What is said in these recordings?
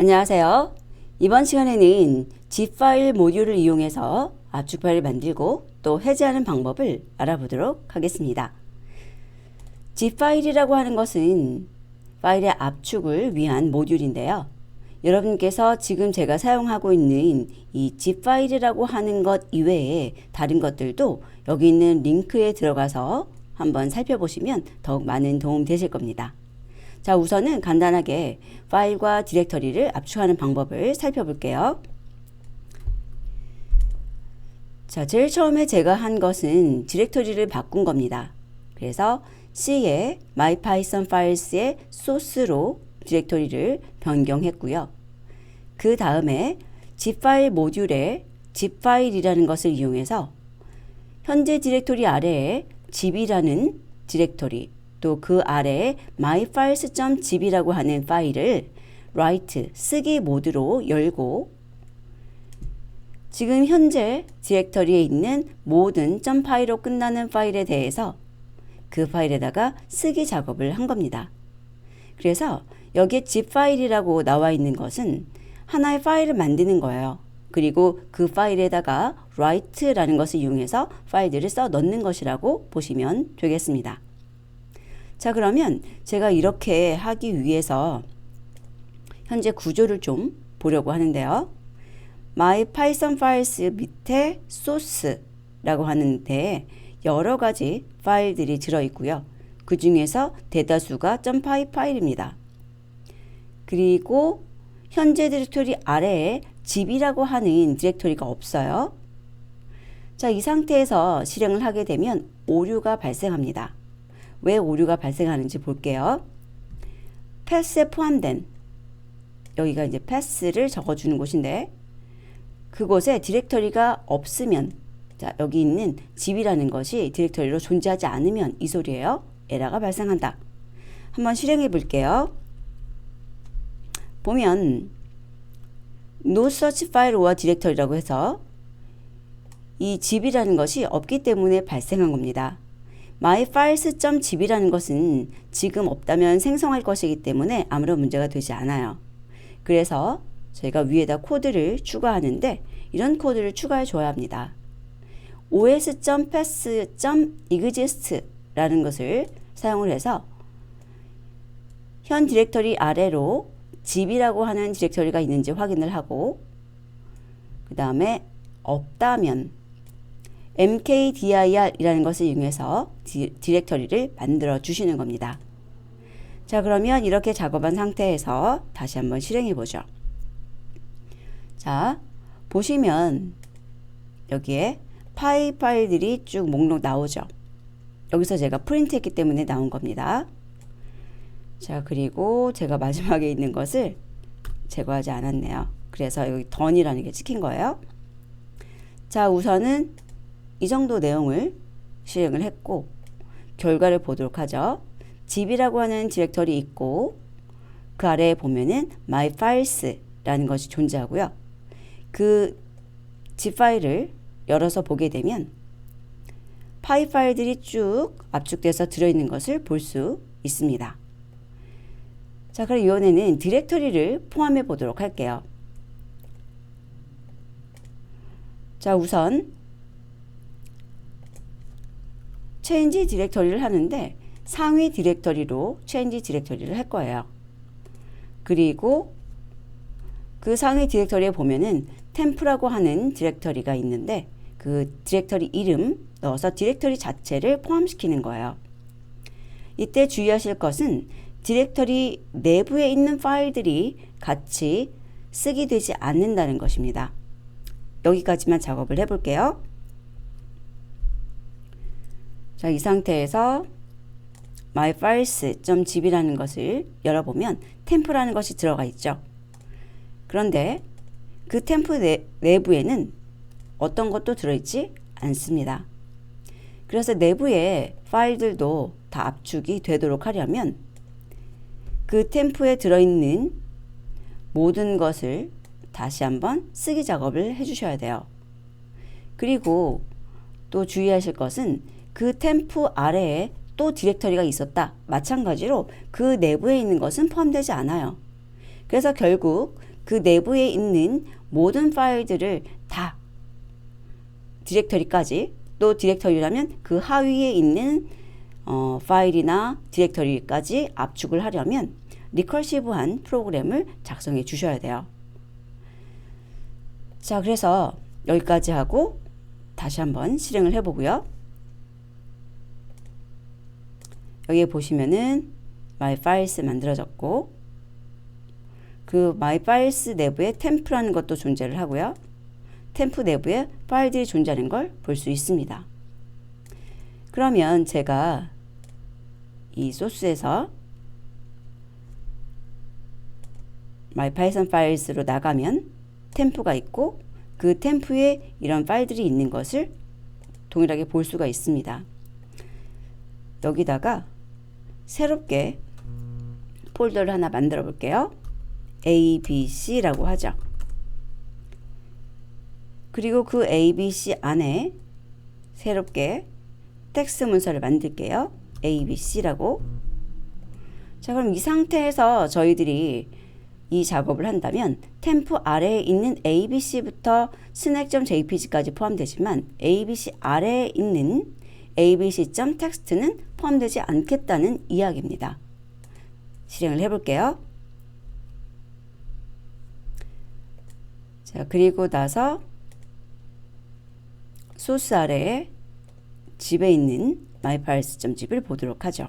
안녕하세요. 이번 시간에는 zip 파일 모듈을 이용해서 압축 파일을 만들고 또 해제하는 방법을 알아보도록 하겠습니다. zip 파일이라고 하는 것은 파일의 압축을 위한 모듈인데요. 여러분께서 지금 제가 사용하고 있는 이 zip 파일이라고 하는 것 이외에 다른 것들도 여기 있는 링크에 들어가서 한번 살펴보시면 더욱 많은 도움 되실 겁니다. 자, 우선은 간단하게 파일과 디렉터리를 압축하는 방법을 살펴볼게요. 자, 제일 처음에 제가 한 것은 디렉터리를 바꾼 겁니다. 그래서 C에 myPythonFiles의 소스로 디렉터리를 변경했고요. 그 다음에 zip 파일 모듈에 zip 파일이라는 것을 이용해서 현재 디렉터리 아래에 zip이라는 디렉터리 또 그 아래에 myfiles.zip이라고 하는 파일을 write, 쓰기 모드로 열고 지금 현재 디렉터리에 있는 모든 .py로 끝나는 파일에 대해서 그 파일에다가 쓰기 작업을 한 겁니다. 그래서 여기에 zip 파일이라고 나와 있는 것은 하나의 파일을 만드는 거예요. 그리고 그 파일에다가 write라는 것을 이용해서 파일들을 써 넣는 것이라고 보시면 되겠습니다. 자, 그러면 제가 이렇게 하기 위해서 현재 구조를 좀 보려고 하는데요. myPythonFiles 밑에 source라고 하는데 여러 가지 파일들이 들어있고요. 그 중에서 대다수가 .py 파일입니다. 그리고 현재 디렉토리 아래에 zip이라고 하는 디렉토리가 없어요. 자, 이 상태에서 실행을 하게 되면 오류가 발생합니다. 왜 오류가 발생하는지 볼게요. 패스에 포함된 여기가 이제 패스를 적어주는 곳인데 그곳에 디렉터리가 없으면 자, 여기 있는 zip이라는 것이 디렉터리로 존재하지 않으면 이 소리예요. 에러가 발생한다. 한번 실행해 볼게요. 보면 no such file or directory라고 해서 이 zip이라는 것이 없기 때문에 발생한 겁니다. myfiles.zip이라는 것은 지금 없다면 생성할 것이기 때문에 아무런 문제가 되지 않아요. 그래서 저희가 위에다 코드를 추가하는데 이런 코드를 추가해 줘야 합니다. os.pass.exist 라는 것을 사용을 해서 현 디렉터리 아래로 zip이라고 하는 디렉터리가 있는지 확인을 하고 그 다음에 없다면 mkdir이라는 것을 이용해서 디렉터리를 만들어 주시는 겁니다. 자, 그러면 이렇게 작업한 상태에서 다시 한번 실행해 보죠. 자, 보시면 여기에 파일들이 쭉 목록 나오죠. 여기서 제가 프린트 했기 때문에 나온 겁니다. 자, 그리고 제가 마지막에 있는 것을 제거하지 않았네요. 그래서 여기 done이라는 게 찍힌 거예요. 자, 우선은 이 정도 내용을 실행을 했고 결과를 보도록 하죠. zip이라고 하는 디렉터리 있고 그 아래에 보면은 myfiles라는 것이 존재하고요. 그 zip 파일을 열어서 보게 되면 파이 파일들이 쭉 압축돼서 들어있는 것을 볼 수 있습니다. 자, 그럼 이번에는 디렉터리를 포함해 보도록 할게요. 자, 우선 change 디렉터리를 하는데 상위 디렉터리로 change 디렉터리를 할 거예요. 그리고 그 상위 디렉터리에 보면은 temp라고 하는 디렉터리가 있는데 그 디렉터리 이름 넣어서 디렉터리 자체를 포함시키는 거예요. 이때 주의하실 것은 디렉터리 내부에 있는 파일들이 같이 쓰게 되지 않는다는 것입니다. 여기까지만 작업을 해볼게요. 자, 이 상태에서 myfiles.zip이라는 것을 열어보면 temp라는 것이 들어가 있죠. 그런데 그 temp 내부에는 어떤 것도 들어있지 않습니다. 그래서 내부의 파일들도 다 압축이 되도록 하려면 그 temp에 들어있는 모든 것을 다시 한번 쓰기 작업을 해주셔야 돼요. 그리고 또 주의하실 것은 그 temp 아래에 또 디렉터리가 있었다. 마찬가지로 그 내부에 있는 것은 포함되지 않아요. 그래서 결국 그 내부에 있는 모든 파일들을 다 디렉터리까지, 또 디렉터리라면 그 하위에 있는 파일이나 디렉터리까지 압축을 하려면 리커시브한 프로그램을 작성해 주셔야 돼요. 자, 그래서 여기까지 하고 다시 한번 실행을 해보고요. 여기에 보시면은 myfiles 만들어졌고, 그 myfiles 내부에 템프라는 것도 존재를 하고요. 템프 내부에 파일들이 존재하는 걸 볼 수 있습니다. 그러면 제가 이 소스에서 mypython files로 나가면 템프가 있고, 그 템프에 이런 파일들이 있는 것을 동일하게 볼 수가 있습니다. 여기다가 새롭게 폴더를 하나 만들어 볼게요. ABC라고 하죠. 그리고 그 ABC 안에 새롭게 텍스트 문서를 만들게요. ABC라고. 자, 그럼 이 상태에서 저희들이 이 작업을 한다면 템프 아래에 있는 ABC부터 snack.jpg까지 포함되지만 ABC 아래에 있는 abc.txt는 포함되지 않겠다는 이야기입니다. 실행을 해볼게요. 자, 그리고 나서 소스 아래에 집에 있는 myfiles.zip을 보도록 하죠.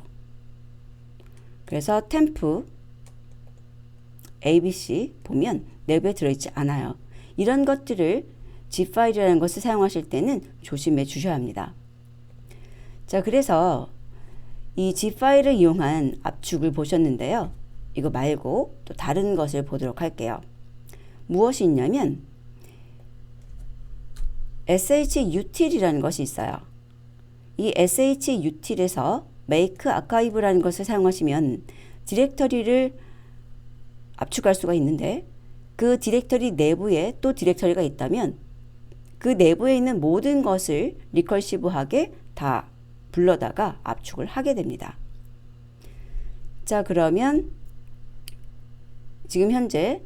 그래서 템프 abc 보면 내부에 들어있지 않아요. 이런 것들을 zip 파일이라는 것을 사용하실 때는 조심해 주셔야 합니다. 자, 그래서 이 zip 파일을 이용한 압축을 보셨는데요. 이거 말고 또 다른 것을 보도록 할게요. 무엇이 있냐면 shutil이라는 것이 있어요. 이 shutil에서 make archive라는 것을 사용하시면 디렉터리를 압축할 수가 있는데, 그 디렉터리 내부에 또 디렉터리가 있다면 그 내부에 있는 모든 것을 리커시브하게 다 불러다가 압축을 하게 됩니다. 자, 그러면 지금 현재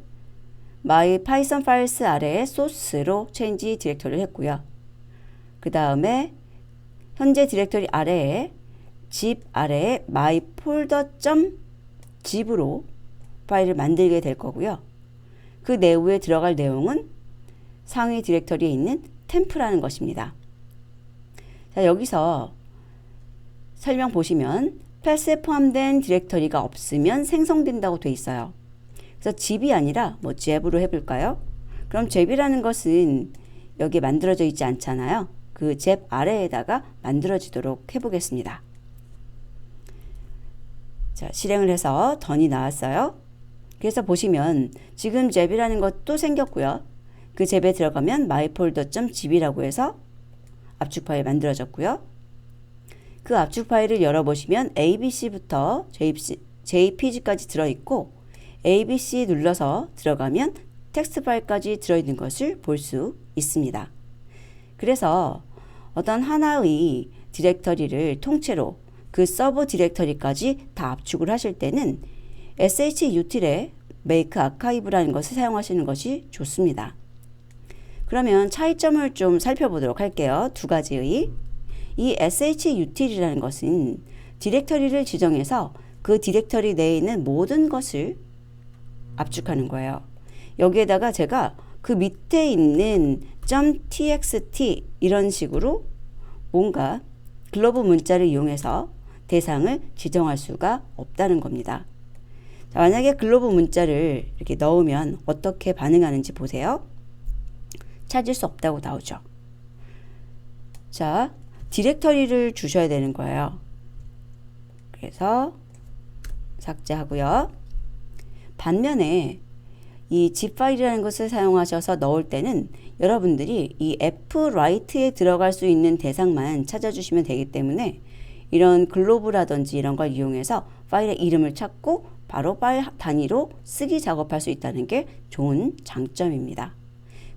mypython files 아래에 소스로 change 디렉터리를 했고요. 그 다음에 현재 디렉터리 아래에 zip 아래에 myfolder.zip으로 파일을 만들게 될 거고요. 그 내부에 들어갈 내용은 상위 디렉터리에 있는 템프라는 것입니다. 자, 여기서 설명 보시면 패스에 포함된 디렉터리가 없으면 생성된다고 돼 있어요. 그래서 zip이 아니라 뭐 zep으로 해볼까요? 그럼 zep이라는 것은 여기에 만들어져 있지 않잖아요. 그 zep 아래에다가 만들어지도록 해보겠습니다. 자, 실행을 해서 던이 나왔어요. 그래서 보시면 지금 zep이라는 것도 생겼고요. 그 zep에 들어가면 myfolder.zip이라고 해서 압축 파일 만들어졌고요. 그 압축 파일을 열어보시면 abc부터 jpg까지 들어있고, abc 눌러서 들어가면 텍스트 파일까지 들어있는 것을 볼 수 있습니다. 그래서 어떤 하나의 디렉터리를 통째로 그 서브 디렉터리까지 다 압축을 하실 때는 shutil에 make archive라는 것을 사용하시는 것이 좋습니다. 그러면 차이점을 좀 살펴보도록 할게요. 두 가지의. 이 shutil이라는 것은 디렉터리를 지정해서 그 디렉터리 내에 있는 모든 것을 압축하는 거예요. 여기에다가 제가 그 밑에 있는 .txt 이런 식으로 뭔가 글로브 문자를 이용해서 대상을 지정할 수가 없다는 겁니다. 자, 만약에 글로브 문자를 이렇게 넣으면 어떻게 반응하는지 보세요. 찾을 수 없다고 나오죠. 자, 디렉터리를 주셔야 되는 거예요. 그래서 삭제하고요. 반면에 이 zip 파일이라는 것을 사용하셔서 넣을 때는 여러분들이 이 fwrite에 들어갈 수 있는 대상만 찾아주시면 되기 때문에 이런 글로브라든지 이런 걸 이용해서 파일의 이름을 찾고 바로 파일 단위로 쓰기 작업할 수 있다는 게 좋은 장점입니다.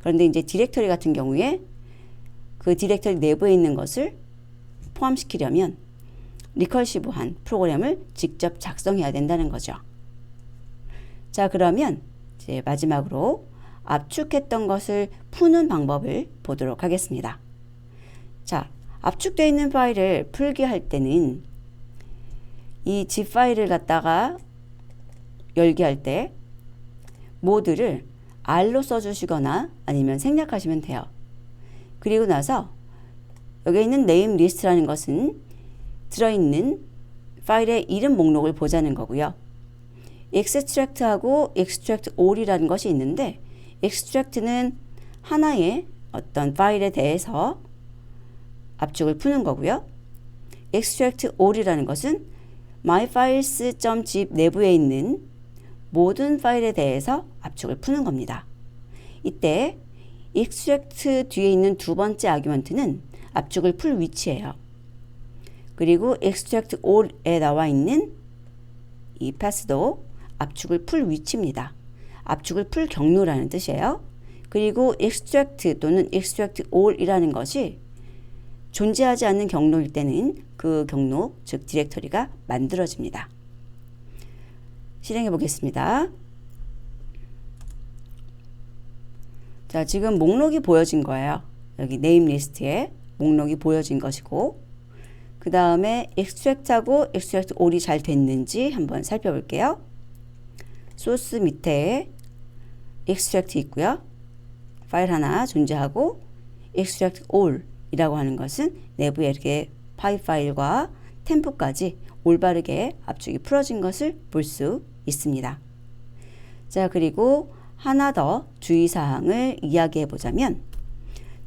그런데 이제 디렉터리 같은 경우에 그 디렉터리 내부에 있는 것을 포함시키려면 리커시브한 프로그램을 직접 작성해야 된다는 거죠. 자, 그러면 이제 마지막으로 압축했던 것을 푸는 방법을 보도록 하겠습니다. 자, 압축되어 있는 파일을 풀게 할 때는 이 zip 파일을 갖다가 열게 할 때 모드를 R로 써주시거나 아니면 생략하시면 돼요. 그리고 나서 여기 있는 name list라는 것은 들어있는 파일의 이름 목록을 보자는 거고요. extract하고 extract all이라는 것이 있는데 extract는 하나의 어떤 파일에 대해서 압축을 푸는 거고요. extract all이라는 것은 myfiles.zip 내부에 있는 모든 파일에 대해서 압축을 푸는 겁니다. 이때 extract 뒤에 있는 두 번째 아규먼트는 압축을 풀 위치예요. 그리고 extract all에 나와 있는 이 path도 압축을 풀 위치입니다. 압축을 풀 경로라는 뜻이에요. 그리고 extract 또는 extract all이라는 것이 존재하지 않는 경로일 때는 그 경로, 즉 디렉터리가 만들어집니다. 실행해 보겠습니다. 자, 지금 목록이 보여진 거예요. 여기 네임 리스트에 목록이 보여진 것이고, 그 다음에 extract하고 extract all이 잘 됐는지 한번 살펴볼게요. 소스 밑에 extract 있고요. 파일 하나 존재하고 extract all 이라고 하는 것은 내부에 이렇게 파일과 템프까지 올바르게 압축이 풀어진 것을 볼 수 있습니다. 자, 그리고 하나 더 주의사항을 이야기해 보자면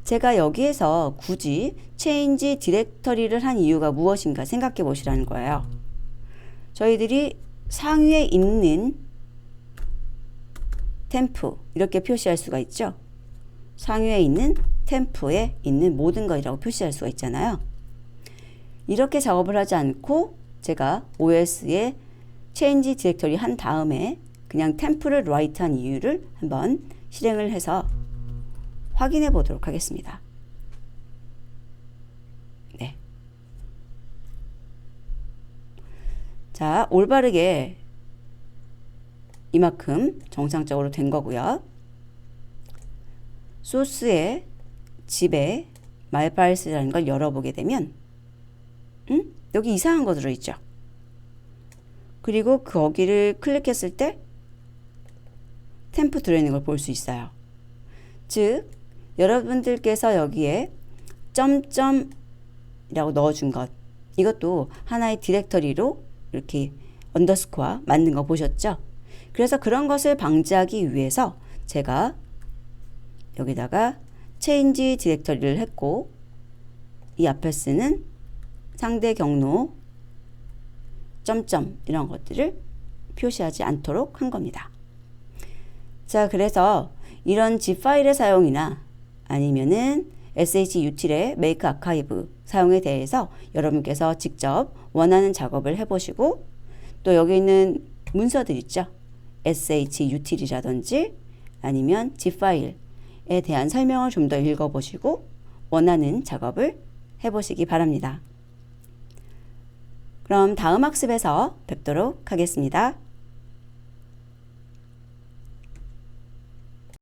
제가 여기에서 굳이 change 디렉터리를 한 이유가 무엇인가 생각해 보시라는 거예요. 저희들이 상위에 있는 템프 이렇게 표시할 수가 있죠. 상위에 있는 템프에 있는 모든 것이라고 표시할 수가 있잖아요. 이렇게 작업을 하지 않고 제가 OS에 change 디렉터리 한 다음에 그냥 템프를 write한 이유를 한번 실행을 해서 확인해 보도록 하겠습니다. 네. 자, 올바르게 이만큼 정상적으로 된 거고요. 소스의 zip에 myfiles.라는 걸 열어보게 되면 여기 이상한 거 들어있죠. 그리고 거기를 클릭했을 때 템프 들어있는 걸 볼 수 있어요. 즉 여러분들께서 여기에 점점이라고 넣어준 것, 이것도 하나의 디렉터리로 이렇게 언더스코어 만든 거 보셨죠? 그래서 그런 것을 방지하기 위해서 제가 여기다가 change 디렉터리를 했고 이 앞에 쓰는 상대 경로 점점 이런 것들을 표시하지 않도록 한 겁니다. 자, 그래서 이런 zip 파일의 사용이나 아니면은 SHUtil의 make archive 사용에 대해서 여러분께서 직접 원하는 작업을 해보시고 또 여기 있는 문서들 있죠. SHUtil이라든지 아니면 zip 파일에 대한 설명을 좀 더 읽어보시고 원하는 작업을 해보시기 바랍니다. 그럼 다음 학습에서 뵙도록 하겠습니다.